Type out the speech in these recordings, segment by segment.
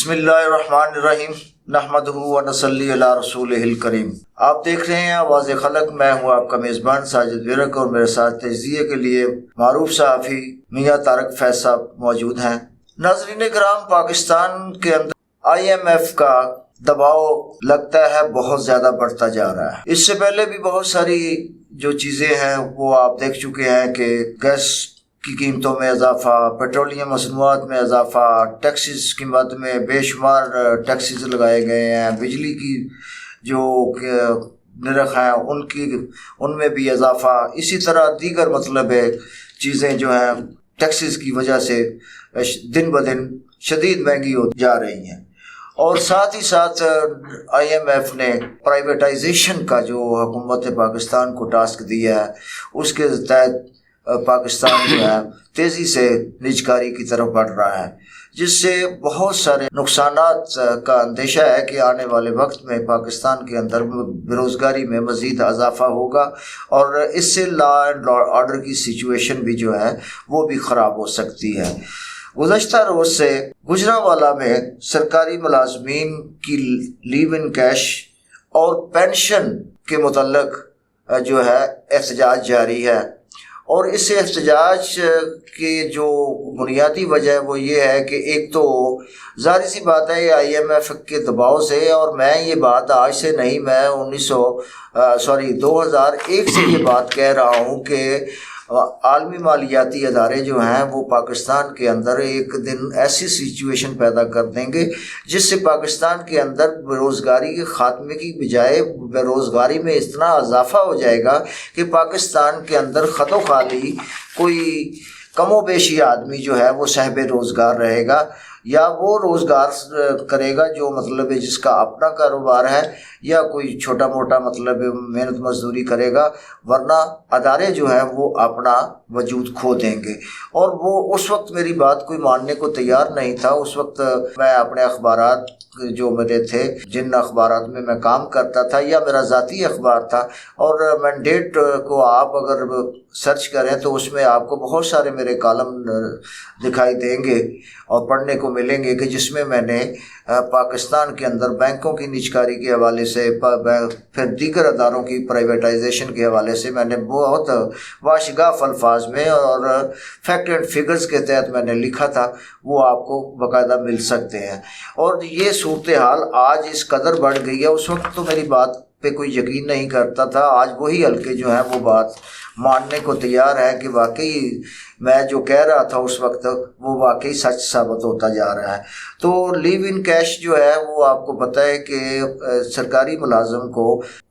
بسم اللہ الرحمن الرحیم نحمدہ و نصلی علی رسولہ الکریم۔ آپ دیکھ رہے ہیں آواز خلق، میں ہوں آپ کا میزبان ساجد ورک، اور میرے ساتھ تجزیے کے لیے معروف صحافی میاں طارق فیض صاحب موجود ہیں۔ ناظرین کرام، پاکستان کے اندر IMF کا دباؤ لگتا ہے بہت زیادہ بڑھتا جا رہا ہے۔ اس سے پہلے بھی بہت ساری جو چیزیں ہیں وہ آپ دیکھ چکے ہیں کہ گیس کی قیمتوں میں اضافہ، پیٹرولیم مصنوعات میں اضافہ، ٹیکسز کی مد میں بے شمار ٹیکسز لگائے گئے ہیں، بجلی کی جو نرخ ہیں ان میں بھی اضافہ، اسی طرح دیگر چیزیں جو ہیں ٹیکسز کی وجہ سے دن بدن شدید مہنگی ہوتی جا رہی ہیں۔ اور ساتھ ہی ساتھ IMF نے پرائیویٹائزیشن کا جو حکومت پاکستان کو ٹاسک دیا ہے، اس کے تحت پاکستان جو ہے تیزی سے نجکاری کی طرف بڑھ رہا ہے، جس سے بہت سارے نقصانات کا اندیشہ ہے کہ آنے والے وقت میں پاکستان کے اندر بے روزگاری میں مزید اضافہ ہوگا، اور اس سے لا اینڈ آرڈر کی سچویشن بھی جو ہے وہ بھی خراب ہو سکتی ہے۔ گزشتہ روز سے گجرانوالہ میں سرکاری ملازمین کی لیو ان کیش اور پینشن کے متعلق جو ہے احتجاج جاری ہے، اور اس احتجاج کی جو بنیادی وجہ وہ یہ ہے کہ ایک تو ظاہر سی بات ہے یہ IMF کے دباؤ سے، اور میں یہ بات آج سے نہیں، میں 2001 سے یہ بات کہہ رہا ہوں کہ عالمی مالیاتی ادارے جو ہیں وہ پاکستان کے اندر ایک دن ایسی سچویشن پیدا کر دیں گے جس سے پاکستان کے اندر بے روزگاری کے خاتمے کی بجائے بے روزگاری میں اتنا اضافہ ہو جائے گا کہ پاکستان کے اندر خط و خالی کوئی کم و بیشی آدمی جو ہے وہ صاحب روزگار رہے گا، یا وہ روزگار کرے گا جو جس کا اپنا کاروبار ہے، یا کوئی چھوٹا موٹا محنت مزدوری کرے گا، ورنہ ادارے جو ہیں وہ اپنا وجود کھو دیں گے۔ اور وہ اس وقت میری بات کوئی ماننے کو تیار نہیں تھا۔ اس وقت میں اپنے اخبارات جو میرے تھے، جن اخبارات میں میں کام کرتا تھا، یا میرا ذاتی اخبار تھا، اور مینڈیٹ کو آپ اگر سرچ کریں تو اس میں آپ کو بہت سارے میرے کالم دکھائی دیں گے اور پڑھنے کو ملیں گے کہ جس میں میں نے پاکستان کے اندر بینکوں کی نجکاری کے حوالے سے، پھر دیگر اداروں کی پرائیویٹائزیشن کے حوالے سے میں نے بہت واشگاف الفاظ میں اور فیکٹ اینڈ فگرز کے تحت میں نے لکھا تھا، وہ آپ کو باقاعدہ مل سکتے ہیں۔ اور یہ صورتحال آج اس قدر بڑھ گئی ہے، اس وقت تو میری بات پہ کوئی یقین نہیں کرتا تھا، آج وہی حلقے جو ہیں وہ بات ماننے کو تیار ہے کہ واقعی میں جو کہہ رہا تھا اس وقت وہ واقعی سچ ثابت ہوتا جا رہا ہے۔ تو لیو ان کیش جو ہے وہ آپ کو پتہ ہے کہ سرکاری ملازم کو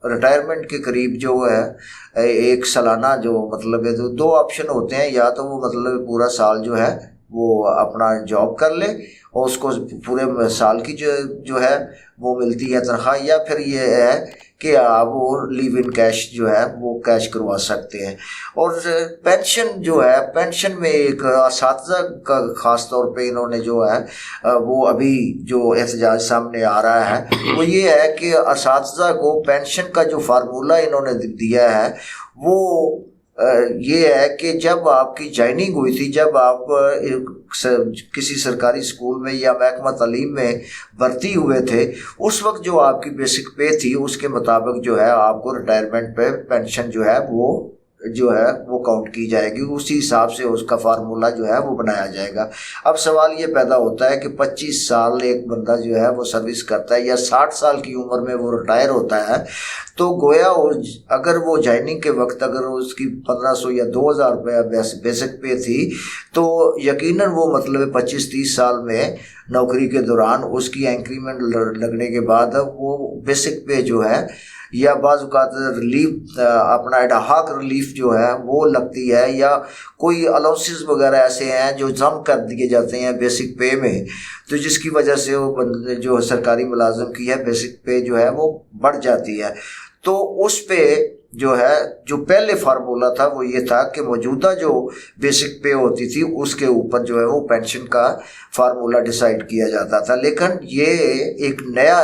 ریٹائرمنٹ کے قریب جو ہے ایک سالانہ جو ہے دو آپشن ہوتے ہیں، یا تو وہ پورا سال جو ہے وہ اپنا جاب کر لے اور اس کو پورے سال کی جو ہے وہ ملتی ہے تنخواہ، یا پھر یہ ہے کہ آپ وہ لیو ان کیش جو ہے وہ کیش کروا سکتے ہیں۔ اور پینشن جو ہے، پینشن میں ایک اساتذہ کا خاص طور پہ انہوں نے جو ہے وہ ابھی جو احتجاج سامنے آ رہا ہے وہ یہ ہے کہ اساتذہ کو پینشن کا جو فارمولہ انہوں نے دیا ہے وہ یہ ہے کہ جب آپ کی جوائننگ ہوئی تھی، جب آپ کسی سرکاری اسکول میں یا محکمہ تعلیم میں بھرتی ہوئے تھے، اس وقت جو آپ کی بیسک پے تھی اس کے مطابق جو ہے آپ کو ریٹائرمنٹ پہ پینشن جو ہے وہ کاؤنٹ کی جائے گی، اسی حساب سے اس کا فارمولہ جو ہے وہ بنایا جائے گا۔ اب سوال یہ پیدا ہوتا ہے کہ 25 سال ایک بندہ جو ہے وہ سروس کرتا ہے، یا 60 سال کی عمر میں وہ ریٹائر ہوتا ہے، تو گویا اگر وہ جوائننگ کے وقت اگر اس کی 1500 یا 2000 روپیہ بیسک پے تھی، تو یقیناً وہ 25-30 سال میں نوکری کے دوران اس کی انکریمنٹ لگنے کے بعد وہ بیسک پے جو ہے، یا بعض اوقات ریلیف اپنا ایڈہاک ریلیف جو ہے وہ لگتی ہے، یا کوئی الاؤنسز وغیرہ ایسے ہیں جو ضم کر دیے جاتے ہیں بیسک پے میں، تو جس کی وجہ سے وہ جو سرکاری ملازم کی ہے بیسک پے جو ہے وہ بڑھ جاتی ہے۔ تو اس پہ جو ہے جو پہلے فارمولہ تھا وہ یہ تھا کہ موجودہ جو بیسک پے ہوتی تھی اس کے اوپر جو ہے وہ پینشن کا فارمولہ ڈیسائیڈ کیا جاتا تھا، لیکن یہ ایک نیا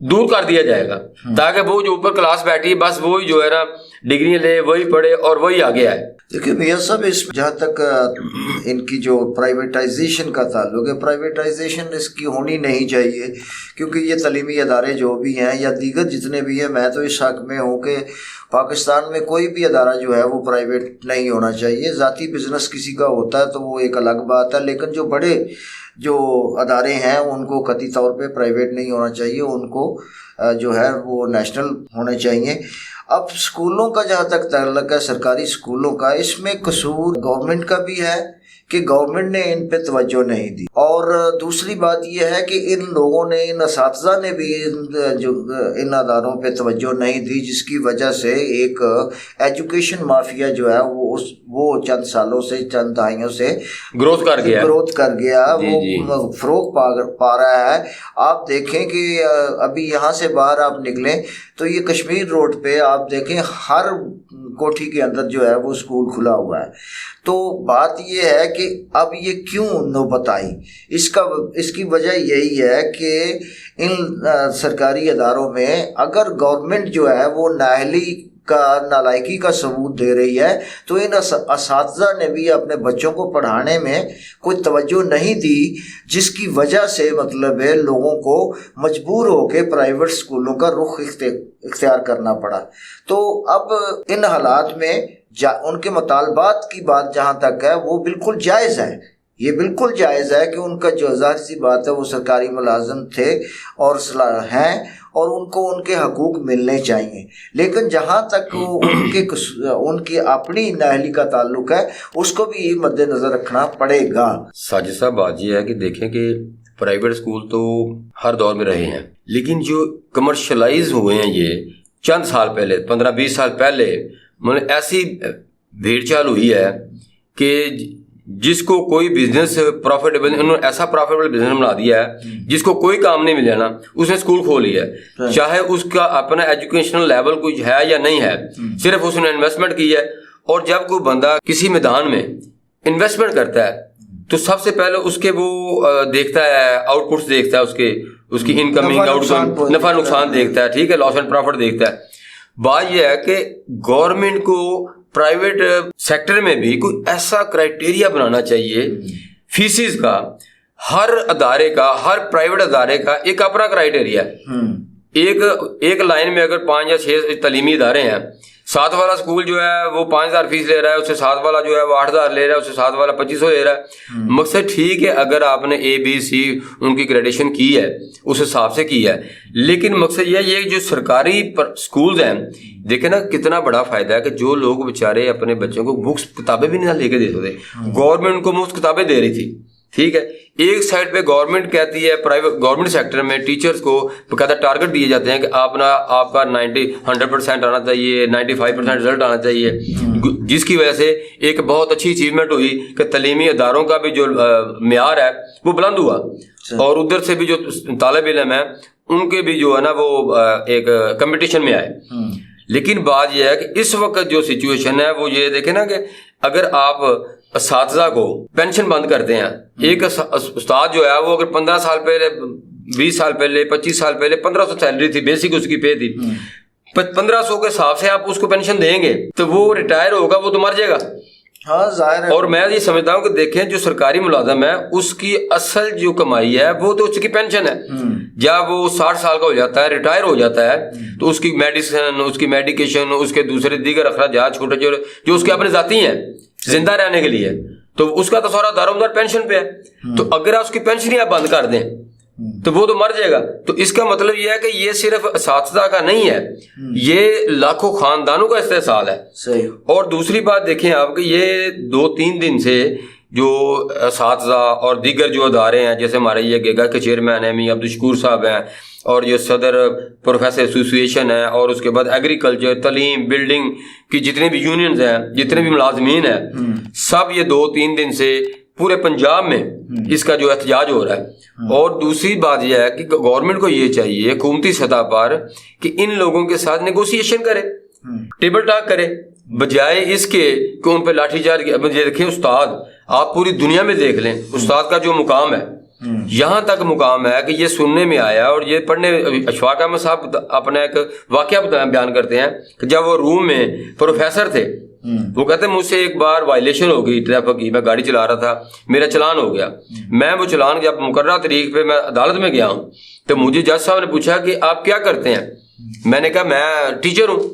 دور کر دیا جائے گا تاکہ وہ جو اوپر کلاس بیٹھی ہے بس وہی جو ہے نا ڈگریاں لے, وہی پڑھے اور وہی آگے آئے. دیکھیں میاں صاحب, اس جہاں تک ان کی جو پرائیویٹائزیشن کا تعلق ہے, پرائیویٹائزیشن اس کی ہونی نہیں چاہیے, کیونکہ یہ تعلیمی ادارے جو بھی ہیں یا دیگر جتنے بھی ہیں, میں تو اس حق میں ہوں کہ پاکستان میں کوئی بھی ادارہ جو ہے وہ پرائیویٹ نہیں ہونا چاہیے. ذاتی بزنس کسی کا ہوتا ہے تو وہ ایک الگ بات ہے, لیکن جو بڑے جو ادارے ہیں ان کو قطعی طور پہ پرائیویٹ نہیں ہونا چاہیے, ان کو جو ہے وہ نیشنل ہونے چاہیے. اب اسکولوں کا جہاں تک تعلق ہے, سرکاری اسکولوں کا, اس میں قصور گورنمنٹ کا بھی ہے کہ گورنمنٹ نے ان پہ توجہ نہیں دی, اور دوسری بات یہ ہے کہ ان لوگوں نے, ان اساتذہ نے بھی ان اداروں پہ توجہ نہیں دی, جس کی وجہ سے ایک ایجوکیشن مافیا جو ہے وہ چند سالوں سے, چند دہائیوں سے گروتھ کر گیا, وہ فروغ پا رہا ہے. آپ دیکھیں کہ ابھی یہاں سے باہر آپ نکلیں تو یہ کشمیر روڈ پہ آپ دیکھیں ہر کوٹھی کے اندر جو ہے وہ اسکول کھلا ہوا ہے. تو بات یہ ہے کہ اب یہ کیوں نوبت آئی, اس کی وجہ یہی ہے کہ ان سرکاری اداروں میں اگر گورنمنٹ جو ہے وہ نالائکی کا ثبوت دے رہی ہے تو ان اساتذہ نے بھی اپنے بچوں کو پڑھانے میں کوئی توجہ نہیں دی, جس کی وجہ سے مطلب ہے لوگوں کو مجبور ہو کے پرائیویٹ اسکولوں کا رخ اختیار کرنا پڑا. تو اب ان حالات میں ان کے مطالبات کی بات جہاں تک ہے وہ بالکل جائز ہے, یہ بالکل جائز ہے کہ ان کا جو ظاہر سی بات ہے وہ سرکاری ملازم تھے اور ہیں, اور ان کو ان کے حقوق ملنے چاہیے. لیکن جہاں تک ان کی اپنی نااہلی کا تعلق ہے اس کو بھی مد نظر رکھنا پڑے گا. ساجد صاحب بات یہ ہے کہ دیکھیں کہ پرائیویٹ اسکول تو ہر دور میں رہے ہیں, لیکن جو کمرشلائز ہوئے ہیں یہ چند سال پہلے, 15-20 سال پہلے ایسی بھیڑ چال ہوئی ہے کہ جس کو کوئی بزنس پروفیٹیبل, انہوں نے ایسا پروفیٹیبل بزنس بنا دیا ہے جس کو کوئی کام نہیں ملے نا, اس نے اسکول کھول لیا ہے, چاہے اس کا اپنا ایجوکیشنل لیول کچھ ہے یا نہیں ہے, صرف اس نے انویسٹمنٹ کی ہے. اور جب کوئی بندہ کسی میدان میں انویسٹمنٹ کرتا ہے تو سب سے پہلے اس کے وہ دیکھتا ہے آؤٹ پٹس, دیکھتا ہے اس کی انکمنگ آؤٹ کم, نفع نقصان دیکھتا ہے, ٹھیک ہے, لاس اینڈ پروفٹ دیکھتا ہے. بات یہ ہے کہ گورنمنٹ کو پرائیویٹ سیکٹر میں بھی کوئی ایسا کرائٹیریا بنانا چاہیے فیسز کا, ہر ادارے کا, ہر پرائیویٹ ادارے کا ایک اپنا کرائٹیریا ہے. ایک لائن میں اگر 5 یا 6 تعلیمی ادارے ہیں, 7 والا اسکول جو ہے وہ 5,000 فیس لے رہا ہے, اس سے 7 والا جو ہے وہ 8,000 لے رہا ہے, اس سے 7 والا 2,500 لے رہا ہے. مقصد ٹھیک ہے اگر آپ نے ABC ان کی گریڈیشن کی ہے اس حساب سے کی ہے, لیکن مقصد یہ جو سرکاری اسکولز ہیں, دیکھیں نا کتنا بڑا فائدہ ہے کہ جو لوگ بیچارے اپنے بچوں کو بکس کتابیں بھی نہیں لے کے دے سکتے, گورنمنٹ کو مفت کتابیں دے رہی تھی, ٹھیک ہے. ایک سائڈ پہ گورنمنٹ کہتی ہے, گورنمنٹ سیکٹر میں ٹیچرز کو باقاعدہ ٹارگٹ دیے جاتے ہیں کہ آپ کا 100% آنا چاہیے, 95% رزلٹ آنا چاہیے, جس کی وجہ سے ایک بہت اچھی اچیومنٹ ہوئی کہ تعلیمی اداروں کا بھی جو معیار ہے وہ بلند ہوا, اور ادھر سے بھی جو طالب علم ہیں ان کے بھی جو ہے نا وہ ایک کمپٹیشن میں آئے. لیکن بات یہ ہے کہ اس وقت جو سچویشن ہے وہ یہ دیکھیں نا کہ اگر آپ اساتذہ کو پینشن بند کرتے ہیں, ایک استاد جو ہے وہ اگر 15 سال پہلے, 20 سال پہلے, 25 سال پہلے 1,500 سیلری تھی, بیسک اس کی پے تھی, 1,500 کے حساب سے آپ اس کو پینشن دیں گے تو وہ ریٹائر ہوگا, وہ تو مر جائے گا. ہاں ظاہر ہے. اور میں یہ سمجھتا ہوں کہ دیکھیں جو سرکاری ملازم ہے اس کی اصل جو کمائی ہے وہ تو اس کی پینشن ہے. جب وہ 60 سال کا ہو جاتا ہے, ریٹائر ہو جاتا ہے, تو اس کی میڈیسن, اس کی میڈیکیشن, اس کے دوسرے دیگر اخراجات چھوٹے جو اس کے اپنے ذاتی ہیں زندہ رہنے کے لیے, تو اس کا تو سارا دار و مدار پینشن پہ ہے. تو اگر آپ اس کی پینشن ہی آپ بند کر دیں تو وہ تو مر جائے گا. تو اس کا مطلب یہ ہے کہ یہ صرف اساتذہ کا نہیں ہے, یہ لاکھوں خاندانوں کا استحصال ہے. صحیح. اور دوسری بات دیکھیں آپ کہ یہ 2-3 دن سے جو اساتذہ اور دیگر جو ادارے ہیں, جیسے ہمارے یہ گیگا کے چیئرمین ہیں میاں عبدالشکور صاحب ہیں, اور جو صدر پروفیسر ایسوسیشن ہے, اور اس کے بعد ایگریکلچر, تعلیم, بلڈنگ کی جتنے بھی یونینز ہیں, جتنے بھی ملازمین ہیں, سب یہ 2-3 دن سے پورے پنجاب میں اس کا جو احتجاج ہو رہا ہے. اور دوسری بات یہ ہے کہ گورنمنٹ کو یہ چاہیے حکومتی سطح پر کہ ان لوگوں کے ساتھ نیگوسیشن کرے, ٹیبل ٹاک کرے, بجائے اس کے کہ ان پہ لاٹھی چارج. دیکھیں استاد, آپ پوری دنیا میں دیکھ لیں, استاد کا جو مقام ہے یہاں تک مقام ہے کہ یہ سننے میں آیا اور یہ پڑھنے اشفاق احمد صاحب اپنا ایک واقعہ بیان کرتے ہیں کہ جب وہ روم میں پروفیسر تھے، وہ کہتے ہیں مجھ سے ایک بار وائلیشن ہو گئی ٹریفک کی، میں گاڑی چلا رہا تھا، میرا چلان ہو گیا، میں وہ چلان جب مقررہ تاریخ پہ میں عدالت میں گیا ہوں تو مجھے جج صاحب نے پوچھا کہ آپ کیا کرتے ہیں، میں نے کہا میں ٹیچر ہوں۔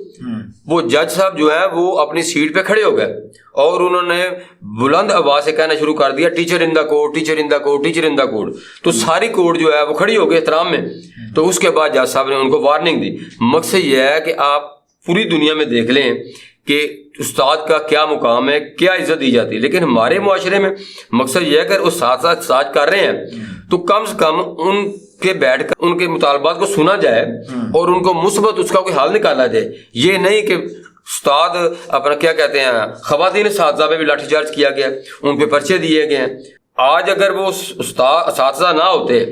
وہ جج صاحب جو ہے وہ اپنی سیٹ پہ کھڑے ہو گئے اور انہوں نے بلند آواز سے کہنا شروع کر دیا teacher in the code, teacher in the code, teacher in the code. تو ساری کوڈ جو ہے وہ کھڑی ہو گئی احترام میں۔ تو اس کے بعد جج صاحب نے ان کو وارننگ دی۔ مقصد یہ ہے کہ آپ پوری دنیا میں دیکھ لیں کہ استاد کا کیا مقام ہے، کیا عزت دی جاتی ہے، لیکن ہمارے معاشرے میں مقصد یہ ہے کہ استاد کر رہے ہیں تو کم سے کم ان کے بیٹھ کر ان کے مطالبات کو سنا جائے اور ان کو مثبت اس کا کوئی حل نکالا جائے۔ یہ نہیں کہ استاد اپنا کیا کہتے ہیں، خواتین اساتذہ پہ بھی لاٹھی چارج کیا گیا، ان پہ پرچے دیے گئے ہیں۔ آج اگر وہ اساتذہ نہ ہوتے،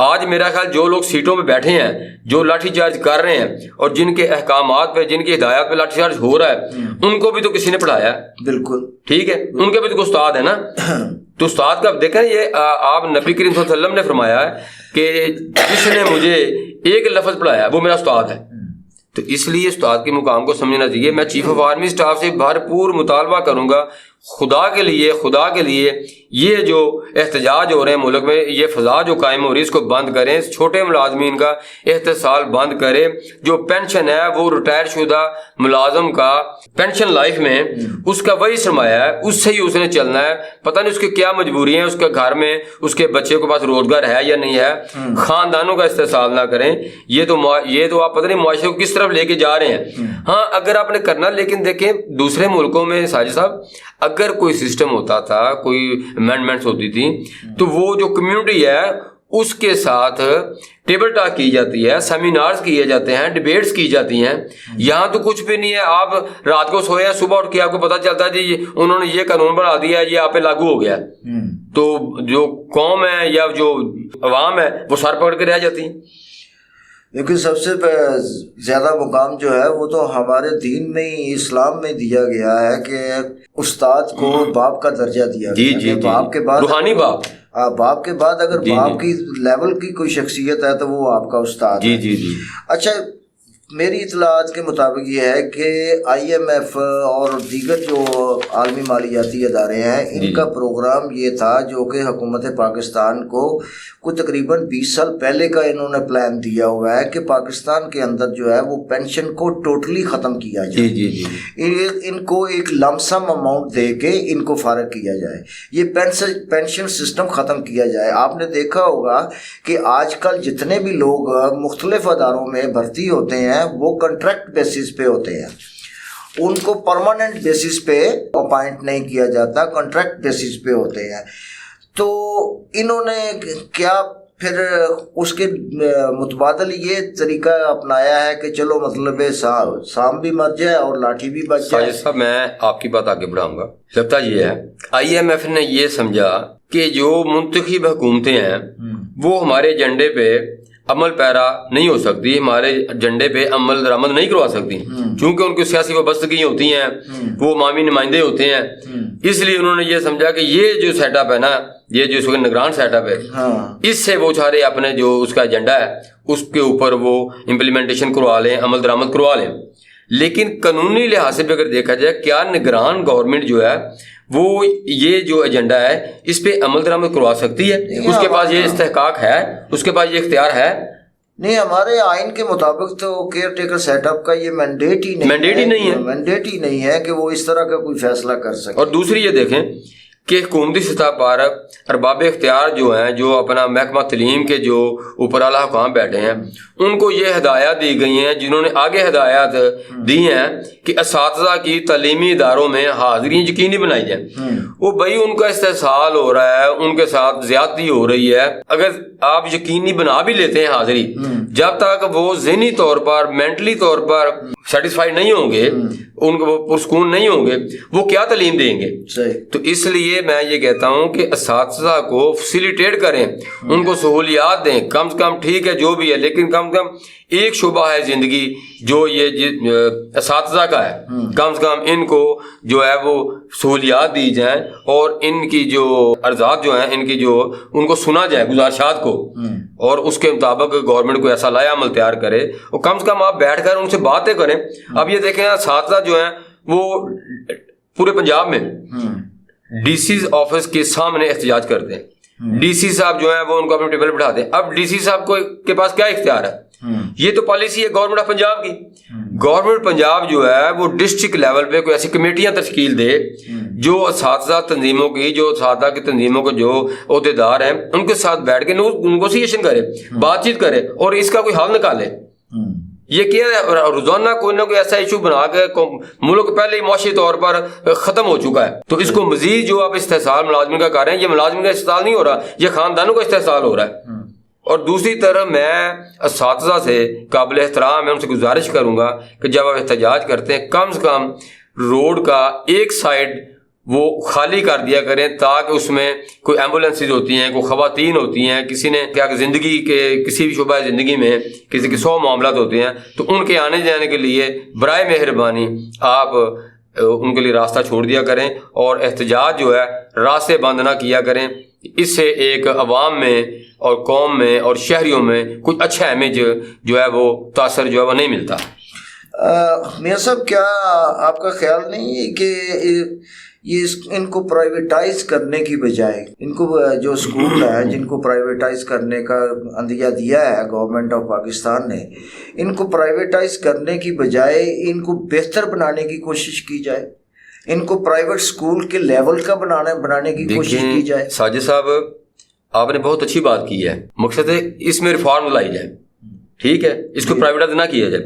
آج میرا خیال جو لوگ سیٹوں پہ بیٹھے ہیں، جو لاٹھی چارج کر رہے ہیں اور جن کے احکامات پہ، جن کی ہدایات پہ لاٹھی چارج ہو رہا ہے، ان کو بھی تو کسی نے پڑھایا ہے۔ بالکل ٹھیک ہے، ان کے بھی تو استاد ہے نا۔ تو استاد کا دیکھیں، یہ آپ نبی کریم صلی اللہ علیہ وسلم نے فرمایا ہے کہ جس نے مجھے ایک لفظ پڑھایا وہ میرا استاد ہے۔ تو اس لیے استاد کے مقام کو سمجھنا چاہیے۔ میں چیف آف آرمی اسٹاف سے بھرپور مطالبہ کروں گا، خدا کے لیے یہ جو احتجاج ہو رہے ہیں ملک میں، یہ فضا جو قائم ہو رہی ہے، اس کو بند کریں۔ چھوٹے ملازمین کا احتساب بند کریں۔ جو پینشن ہے وہ ریٹائر شدہ ملازم کا پینشن لائف میں اس کا وہی سرمایہ ہے، اس سے ہی اس نے چلنا ہے۔ پتہ نہیں اس کی کیا مجبوری ہے، اس کے گھر میں اس کے بچے کے پاس روزگار ہے یا نہیں ہے۔ خاندانوں کا استحصال نہ کریں۔ یہ تو آپ پتہ نہیں معاشرے کو کس طرف لے کے جا رہے ہیں۔ ہاں اگر آپ نے کرنا، لیکن دیکھیں دوسرے ملکوں میں ساجد صاحب اگر کوئی سسٹم ہوتا تھا، کوئی امینڈمنٹس ہوتی تھی، تو وہ جو کمیونٹی ہے اس کے ساتھ ٹیبل ٹاک کی جاتی ہے، سیمینارز کیے جاتے ہیں، ڈیبیٹس کی جاتی ہیں۔ یہاں تو کچھ بھی نہیں ہے۔ آپ رات کو سوئے ہیں، صبح اٹھ کے آپ کو پتہ چلتا ہے جی انہوں نے یہ قانون بنا دیا ہے، یہ آپ پہ لاگو ہو گیا۔ تو جو قوم ہے یا جو عوام ہے وہ سر پکڑ کے رہ جاتی ہیں۔ لیکن سب سے زیادہ مقام جو ہے وہ تو ہمارے دین میں ہی، اسلام میں دیا گیا ہے کہ استاد کو باپ کا درجہ دیا گیا ہے۔ باپ کے بعد روحانی باپ کے بعد اگر باپ کی لیول کی کوئی شخصیت ہے تو وہ آپ کا استاد ہے۔ جی۔ اچھا، میری اطلاعات کے مطابق یہ ہے کہ آئی ایم ایف اور دیگر جو عالمی مالیاتی ادارے ہیں، ان کا پروگرام یہ تھا جو کہ حکومت پاکستان کو کوئی تقریباً 20 سال پہلے کا انہوں نے پلان دیا ہوا ہے کہ پاکستان کے اندر جو ہے وہ پینشن کو ٹوٹلی ختم کیا جائے۔ ان کو ایک لمسم اماؤنٹ دے کے ان کو فارغ کیا جائے، یہ پینشن سسٹم ختم کیا جائے۔ آپ نے دیکھا ہوگا کہ آج کل جتنے بھی لوگ مختلف اداروں میں بھرتی ہوتے ہیں وہ کنٹریکٹ بیسس پہ ہوتے ہیں، ان کو پرماننٹ بیسس پہ اپائنٹ نہیں کیا جاتا، کنٹریکٹ بیسس پہ ہوتے ہیں۔ تو انہوں نے کیا پھر اس کے متبادل یہ طریقہ اپنایا ہے کہ چلو مطلب سام بھی مر جائے اور لاٹھی بھی بچ جائے۔ صاحب میں آپ کی بات آگے بڑھاؤں گا۔ لگتا یہ ہے آئی ایم ایف نے یہ سمجھا کہ جو منتخب حکومتیں ہیں وہ ہمارے ایجنڈے پہ عمل پیرا نہیں ہو سکتی، ہمارے ایجنڈے پہ عمل درآمد نہیں کروا سکتی، چونکہ ان کی سیاسی وابستگی ہوتی ہیں، وہ عوامی نمائندے ہوتے ہیں۔ اس لیے انہوں نے یہ سمجھا کہ یہ جو سیٹ اپ ہے نا، یہ جو اس وقت نگران سیٹ اپ ہے، اس سے وہ چارے اپنے جو اس کا ایجنڈا ہے اس کے اوپر وہ امپلیمنٹیشن کروا لیں، عمل درآمد کروا لیں۔ لیکن قانونی لحاظ سے بھی اگر دیکھا جائے، کیا نگران گورنمنٹ جو ہے وہ یہ جو ایجنڈا ہے اس پہ عمل درآمد کروا سکتی ہے؟ اس کے پاس یہ استحقاق ہے، اس کے پاس یہ اختیار ہے؟ نہیں، ہمارے آئین کے مطابق تو کیئر ٹیکر سیٹ اپ کا یہ مینڈیٹ ہی نہیں ہے کہ وہ اس طرح کا کوئی فیصلہ کر سکے۔ اور دوسری یہ دیکھیں کہ حکومتی سطح پر ارباب اختیار جو ہیں، جو اپنا محکمہ تعلیم کے جو اوپر اعلیٰ حکام بیٹھے ہیں، ان کو یہ ہدایات دی گئی ہیں، جنہوں نے آگے ہدایات دی ہیں کہ اساتذہ کی تعلیمی اداروں میں حاضری یقینی بنائی جائے۔ وہ بھائی ان کا استحصال ہو رہا ہے، ان کے ساتھ زیادتی ہو رہی ہے۔ اگر آپ یقینی بنا بھی لیتے ہیں حاضری، جب تک وہ ذہنی طور پر، مینٹلی طور پر سیٹسفائی نہیں ہوں گے، ان کو پرسکون نہیں ہوں گے، وہ کیا تعلیم دیں گے؟ تو اس لیے لیے میں یہ کہتا ہوں کہ اساتذہ کو فیسیلیٹیٹ کریں, ان کو سہولیات دیں, کم سے کم ٹھیک ہے جو بھی ہے, لیکن کم سے کم ایک شعبہ ہے زندگی جو یہ اساتذہ کا ہے, کم سے کم ان کو جو ہے وہ سہولیات دی جائیں اور ان کی جو عرضات جو ہیں ان کی جو ان کو سنا جائے گزارشات کو, اور اس کے مطابق گورنمنٹ کو ایسا لائحہ عمل تیار کرے, اور کم سے کم آپ بیٹھ کر ان سے باتیں کریں. اب یہ دیکھیں اساتذہ جو ہیں وہ پورے پنجاب میں ڈی سی آفس کے سامنے احتجاج کرتے ہیں, ڈی سی صاحب جو ہیں وہ ان کو اپنے ٹیبل بٹھاتے ہیں. اب ڈی سی صاحب کو کے پاس کیا اختیار ہے؟ یہ تو پالیسی ہے گورنمنٹ آف پنجاب کی. گورنمنٹ پنجاب جو ہے وہ ڈسٹرکٹ لیول پہ کوئی ایسی کمیٹیاں تشکیل دے جو اساتذہ تنظیموں کی, جو اساتذہ کی تنظیموں کو جو عہدیدار ہیں ان کے ساتھ بیٹھ کے نیگوسیشن کرے, بات چیت کرے اور اس کا کوئی حل نکالے. یہ کیا ہے روزانہ کوئی نہ کوئی ایسا ایشو بنا کے ملک پہلے ہی معاشی طور پر ختم ہو چکا ہے, تو اس کو مزید جو آپ استحصال ملازمین کا کر رہے ہیں, یہ ملازمین کا استحصال نہیں ہو رہا, یہ خاندانوں کا استحصال ہو رہا ہے. اور دوسری طرف میں اساتذہ سے قابل احترام ہے, ان سے گزارش کروں گا کہ جب آپ احتجاج کرتے ہیں کم سے کم روڈ کا ایک سائڈ وہ خالی کر دیا کریں, تاکہ اس میں کوئی ایمبولینسز ہوتی ہیں, کوئی خواتین ہوتی ہیں, کسی نے کیا زندگی کے کسی بھی شعبہ زندگی میں کسی کے 100 معاملات ہوتے ہیں, تو ان کے آنے جانے کے لیے برائے مہربانی آپ ان کے لیے راستہ چھوڑ دیا کریں, اور احتجاج جو ہے راستے بند نہ کیا کریں. اس سے ایک عوام میں اور قوم میں اور شہریوں میں کچھ اچھا امیج جو ہے وہ تاثر جو ہے وہ نہیں ملتا. میاں صاحب, کیا آپ کا خیال نہیں ہے کہ یہ ان کو پرائیویٹائز کرنے کی بجائے, ان کو جو اسکول ہیں جن کو پرائیویٹائز کرنے کا عندیہ دیا ہے گورنمنٹ آف پاکستان نے, ان کو پرائیویٹائز کرنے کی بجائے ان کو بہتر بنانے کی کوشش کی جائے, ان کو پرائیویٹ اسکول کے لیول کا بنانے کی کوشش کی جائے. ساجد صاحب آپ نے بہت اچھی بات کی ہے, مقصد ہے اس میں ریفارم لائی جائے, ٹھیک ہے, اس کو پرائیویٹائز نہ کیا جائے.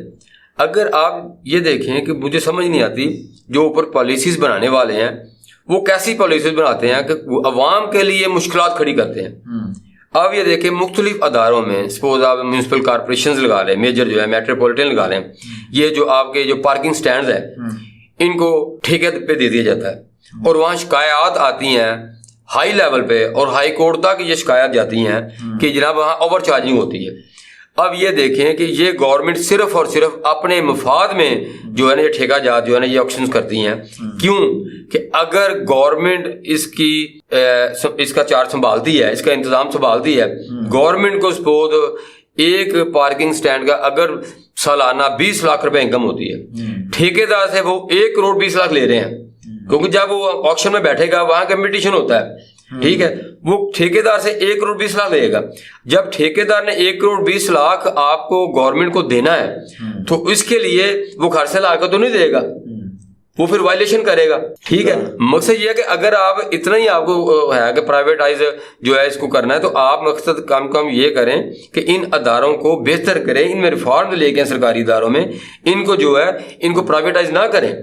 اگر آپ یہ دیکھیں کہ مجھے سمجھ نہیں آتی جو اوپر پالیسیز بنانے والے ہیں وہ کیسی پالیسیز بناتے ہیں کہ عوام کے لیے مشکلات کھڑی کرتے ہیں. اب یہ دیکھیں مختلف اداروں میں سپوز آپ میونسپل کارپوریشنز لگا لیں, میجر جو ہے میٹروپولیٹن لگا لیں, یہ جو آپ کے جو پارکنگ سٹینڈز ہیں ان کو ٹھیکے پہ دے دیا جاتا ہے, اور وہاں شکایات آتی ہیں ہائی لیول پہ, اور ہائی کورٹ تک یہ شکایات جاتی ہیں کہ جناب وہاں اوور چارجنگ ہوتی ہے. اب یہ دیکھیں کہ یہ گورنمنٹ صرف اور صرف اپنے مفاد میں جو ہے نا یہ ٹھیکہ جات جو ہے نا یہ آکشنز کرتی ہیں. کیوں کہ اگر گورنمنٹ اس کا چارج سنبھالتی ہے, اس کا انتظام سنبھالتی ہے, گورنمنٹ کو سپوز ایک پارکنگ سٹینڈ کا اگر سالانہ 20 لاکھ روپے انکم ہوتی ہے, ٹھیکیدار سے وہ 1 کروڑ 20 لاکھ لے رہے ہیں, کیونکہ جب وہ آکشن میں بیٹھے گا وہاں کمپٹیشن ہوتا ہے, ٹھیک ہے, وہ ٹھیکیدار سے 1 کروڑ 20 لاکھ لے گا. جب ٹھیکیدار نے 1 کروڑ 20 لاکھ آپ کو گورنمنٹ کو دینا ہے تو اس کے لیے وہ گھر سے لا کے تو نہیں دے گا, وہ پھر وائلیشن کرے گا, ٹھیک ہے. مقصد یہ ہے کہ اگر آپ اتنا ہی آپ کو ہے کہ پرائیویٹائز جو ہے اس کو کرنا ہے, تو آپ مقصد کم یہ کریں کہ ان اداروں کو بہتر کریں, ان میں ریفارم لے کے سرکاری اداروں میں ان کو جو ہے ان کو پرائیویٹائز نہ کریں.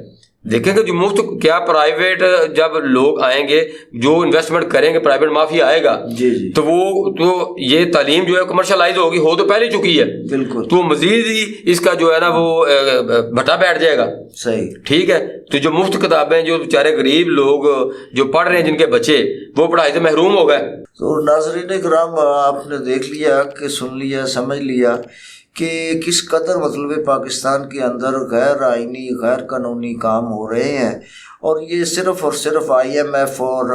دیکھیں کہ جو مفت کیا پرائیویٹ جب لوگ آئیں گے جو انویسٹمنٹ کریں گے, پرائیویٹ مافیا آئے گا تو وہ تو یہ تعلیم جو ہے کمرشلائز ہوگی, ہو تو پہلے چکی ہے, بالکل, تو مزید ہی اس کا جو ہے نا وہ بھٹا بیٹھ جائے گا. صحیح, ٹھیک ہے. تو جو مفت کتابیں جو بیچارے غریب لوگ جو پڑھ رہے ہیں, جن کے بچے وہ پڑھائی سے محروم ہو گئے. تو ناظرین کرام آپ نے دیکھ لیا کہ سن لیا سمجھ لیا کہ کس قدر مطلب پاکستان کے اندر غیر آئینی غیر قانونی کام ہو رہے ہیں, اور یہ صرف اور صرف IMF اور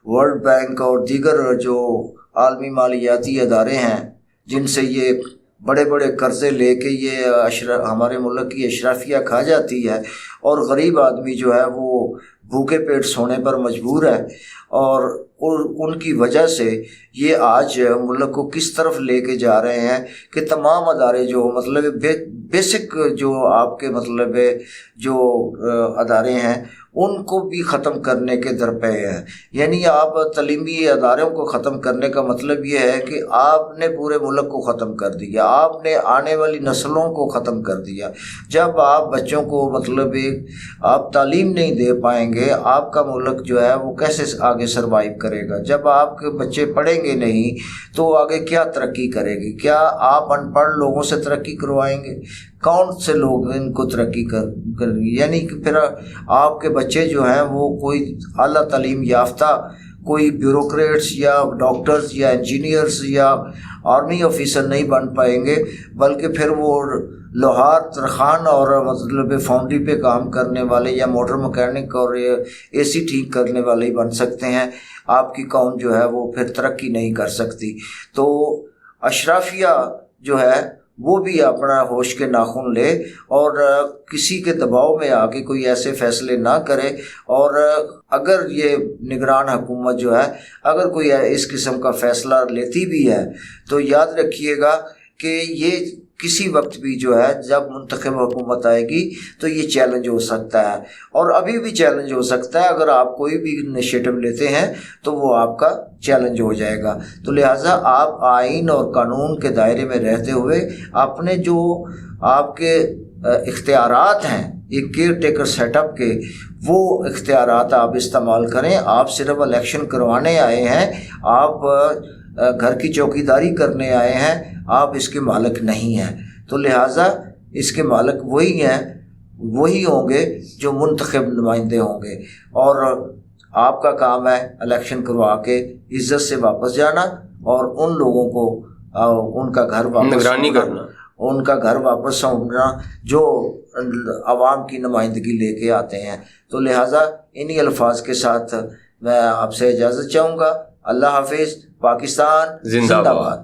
ورلڈ بینک اور دیگر جو عالمی مالیاتی ادارے ہیں جن سے یہ بڑے بڑے قرضے لے کے یہ ہمارے ملک کی اشرافیہ کھا جاتی ہے, اور غریب آدمی جو ہے وہ بھوکے پیٹ سونے پر مجبور ہے, اور ان کی وجہ سے یہ آج ملک کو کس طرف لے کے جا رہے ہیں کہ تمام ادارے جو مطلب بیسک جو آپ کے مطلب جو ادارے ہیں ان کو بھی ختم کرنے کے درپے ہیں. یعنی آپ تعلیمی اداروں کو ختم کرنے کا مطلب یہ ہے کہ آپ نے پورے ملک کو ختم کر دیا, آپ نے آنے والی نسلوں کو ختم کر دیا. جب آپ بچوں کو مطلب آپ تعلیم نہیں دے پائیں گے گے آپ کا ملک جو ہے وہ کیسے آگے سروائیو کرے گا؟ جب آپ کے بچے پڑھیں گے نہیں تو آگے کیا ترقی کرے گی؟ کیا آپ ان پڑھ لوگوں سے ترقی کروائیں گے؟ کون سے لوگ ان کو ترقی کر یعنی کہ پھر آپ کے بچے جو ہیں وہ کوئی اعلیٰ تعلیم یافتہ کوئی بیوروکریٹس یا ڈاکٹرز یا انجینئرز یا آرمی آفیسر نہیں بن پائیں گے، بلکہ پھر وہ لوہار ترخان اور مطلب فاؤنڈری پہ کام کرنے والے یا موٹر مکینک اور اے سی ٹھیک کرنے والے ہی بن سکتے ہیں۔ آپ کی قوم جو ہے وہ پھر ترقی نہیں کر سکتی۔ تو اشرافیہ جو ہے وہ بھی اپنا ہوش کے ناخن لے اور کسی کے دباؤ میں آ کے کوئی ایسے فیصلے نہ کرے، اور اگر یہ نگران حکومت جو ہے اگر کوئی اس قسم کا فیصلہ لیتی بھی ہے تو یاد رکھیے گا کہ یہ کسی وقت بھی جو ہے جب منتخب حکومت آئے گی تو یہ چیلنج ہو سکتا ہے، اور ابھی بھی چیلنج ہو سکتا ہے۔ اگر آپ کوئی بھی انیشیٹو لیتے ہیں تو وہ آپ کا چیلنج ہو جائے گا۔ تو لہٰذا آپ آئین اور قانون کے دائرے میں رہتے ہوئے اپنے جو آپ کے اختیارات ہیں ایک کیئر ٹیکر سیٹ اپ کے، وہ اختیارات آپ استعمال کریں۔ آپ صرف الیکشن کروانے آئے ہیں، آپ گھر کی چوکیداری کرنے آئے ہیں، آپ اس کے مالک نہیں ہیں۔ تو لہٰذا اس کے مالک وہی ہوں گے جو منتخب نمائندے ہوں گے، اور آپ کا کام ہے الیکشن کروا کے عزت سے واپس جانا اور ان لوگوں کو ان کا گھر واپس نگرانی کرنا، ان کا گھر واپس سونپنا جو عوام کی نمائندگی لے کے آتے ہیں۔ تو لہٰذا انہی الفاظ کے ساتھ میں آپ سے اجازت چاہوں گا۔ اللہ حافظ۔ پاکستان زندہ باد۔